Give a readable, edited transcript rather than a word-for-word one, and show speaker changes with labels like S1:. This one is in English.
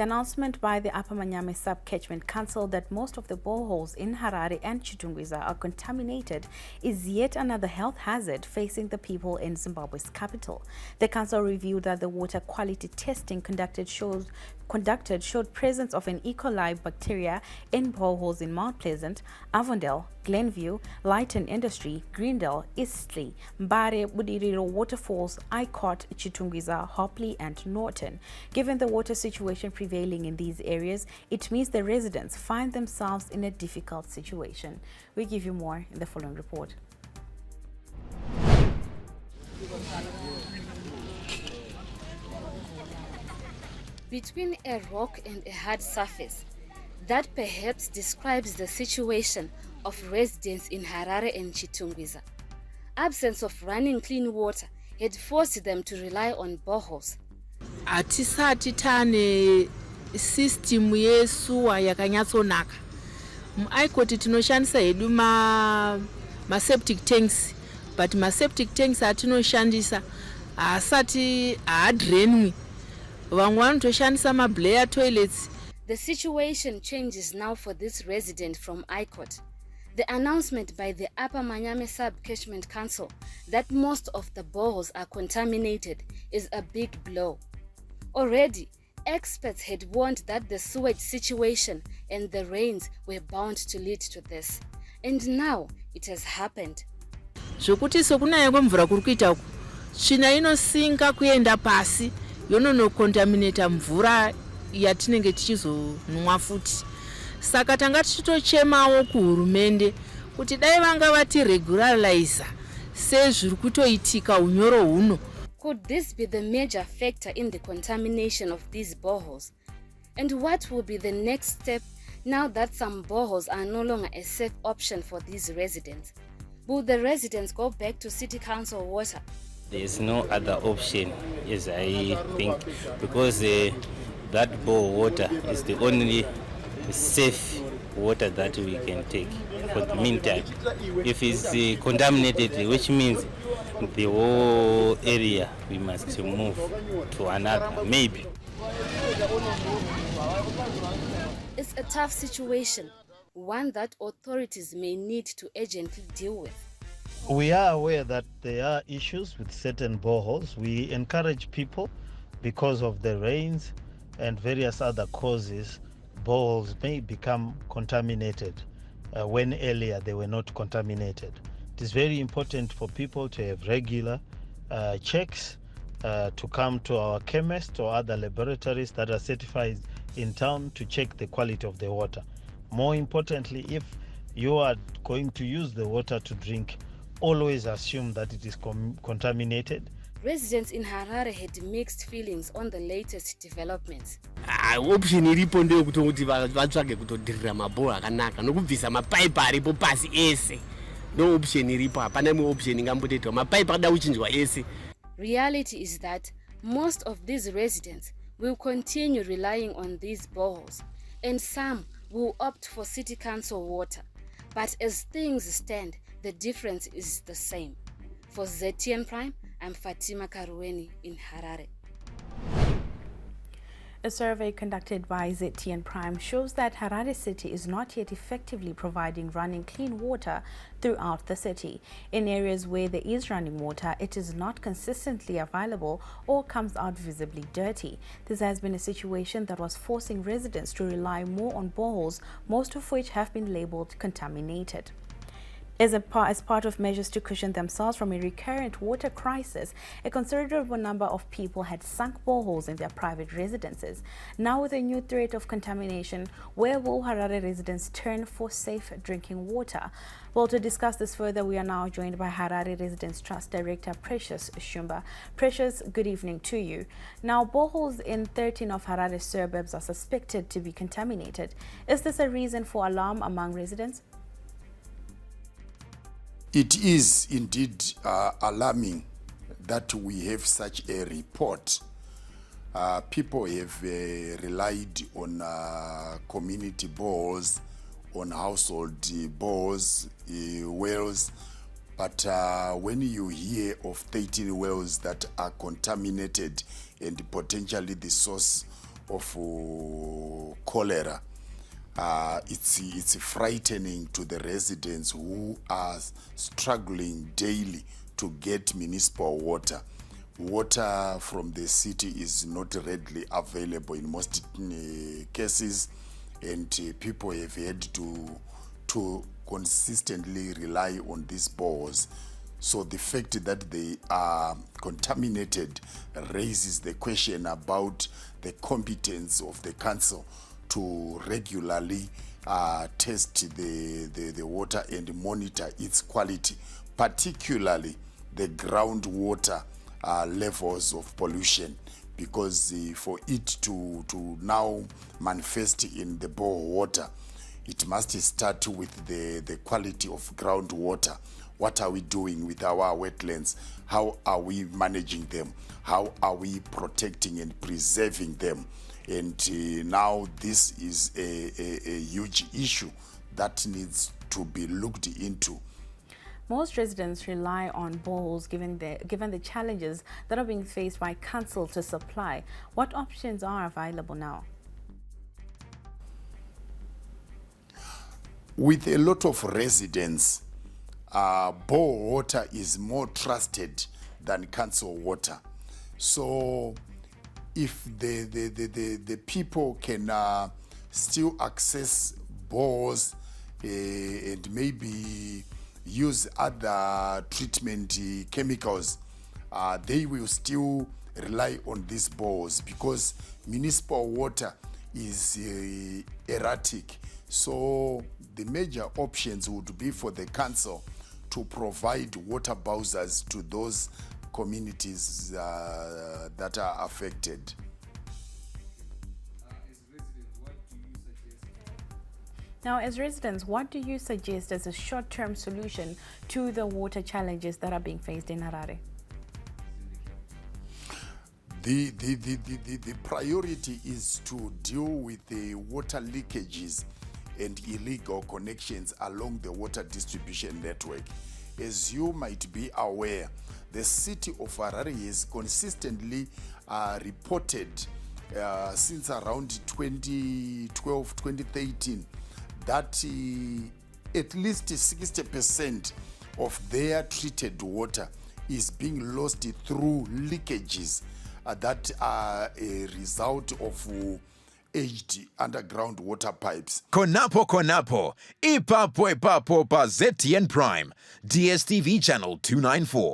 S1: The announcement by the Upper Manyame Sub-Catchment Council that most of the boreholes in Harare and Chitungwiza are contaminated is yet another health hazard facing the people in Zimbabwe's capital. The council reviewed that the water quality testing conducted showed presence of an E. coli bacteria in boreholes in Mount Pleasant, Avondale, Glenview, Lighton Industry, Greendale, Eastleigh, Mbare, Budiriro Waterfalls, ICOT, Chitungwiza, Hopley and Norton. Given the water situation prevailing in these areas, it means the residents find themselves in a difficult situation. We give you more in the following report.
S2: Between a rock and a hard surface, that perhaps describes the situation of residents in Harare and Chitungwiza. Absence of running clean water had forced them to rely on boreholes.
S3: Atisati tane system yesuwa yakanyatsonaka. Muaikoti tinoshandisa hedu ma septic tanks, but ma septic tanks atinoshandisa asati adrainwi.
S2: The situation changes now for this resident from ICOT. The announcement by the Upper Manyame Sub-Catchment Council that most of the boreholes are contaminated is a big blow. Already, experts had warned that the sewage situation and the rains were bound to lead to this. And now it has happened.
S3: Yono contaminate mvura yatinenge tichizonwa futi. Saka tanga tichitochemawo kuhurumende kuti dai vanga vati regularize sezviri kutoitika unyoro huno.
S2: Could this be the major factor in the contamination of these boreholes? And what will be the next step now that some boreholes are no longer a safe option for these residents? Will the residents go back to city council water?
S4: There is no other option, as I think, because that bore water is the only safe water that we can take for the meantime. If it's contaminated, which means the whole area, we must move to another, maybe.
S2: It's a tough situation, one that authorities may need to urgently deal with.
S5: We are aware that there are issues with certain boreholes. We encourage people, because of the rains and various other causes, boreholes may become contaminated when earlier they were not contaminated. It is very important for people to have regular checks, to come to our chemists or other laboratories that are certified in town to check the quality of the water. More importantly, if you are going to use the water to drink, always assume that it is contaminated.
S2: Residents in Harare had mixed feelings on the latest developments.
S6: Option iripo ndeyo kuti vatsvage kutodirira mabhoro akanaka nokubvisa mapaipi aripo pasi ese. No option iripo, hapana imwe option ingambotetwa mapaipi akada kuchinjwa ese.
S2: Reality is that most of these residents will continue relying on these boreholes, and some will opt for city council water. But as things stand, the difference is the same. For ZTN Prime, I'm Fatima Karuweni in Harare.
S1: A survey conducted by ZTN Prime shows that Harare City is not yet effectively providing running clean water throughout the city. In areas where there is running water, it is not consistently available or comes out visibly dirty. This has been a situation that was forcing residents to rely more on boreholes, most of which have been labeled contaminated. As part of measures to cushion themselves from a recurrent water crisis, a considerable number of people had sunk boreholes in their private residences. Now, with a new threat of contamination, where will Harare residents turn for safe drinking water? Well, to discuss this further, we are now joined by Harare Residents Trust Director Precious Shumba. Precious, good evening to you. Now, boreholes in 13 of Harare's suburbs are suspected to be contaminated. Is this a reason for alarm among residents?
S7: It is indeed alarming that we have such a report. People have relied on community boreholes, on household boreholes, wells, but when you hear of 13 wells that are contaminated and potentially the source of cholera. It's frightening to the residents who are struggling daily to get municipal water. Water from the city is not readily available in most cases, and people have had to consistently rely on these boreholes. So the fact that they are contaminated raises the question about the competence of the council to regularly test the water and monitor its quality, particularly the groundwater levels of pollution, because for it to now manifest in the borehole water, it must start with the quality of groundwater. What are we doing with our wetlands? How are we managing them? How are we protecting and preserving them? And now this is a huge issue that needs to be looked into.
S1: Most residents rely on boreholes given the challenges that are being faced by council to supply. What options are available now?
S7: With a lot of residents, borehole water is more trusted than council water. So if the people can still access boreholes and maybe use other treatment chemicals, they will still rely on these boreholes because municipal water is erratic. So the major options would be for the council to provide water bowsers to those communities that are affected.
S1: Now, as residents, what do you suggest as a short-term solution to the water challenges that are being faced in Harare?
S7: The priority is to deal with the water leakages and illegal connections along the water distribution network. As you might be aware, the city of Harare has consistently reported since around 2012, 2013, that at least 60% of their treated water is being lost through leakages that are a result of aged underground water pipes.
S8: Konapo, ipapo pa ZTN Prime, DSTV channel 294.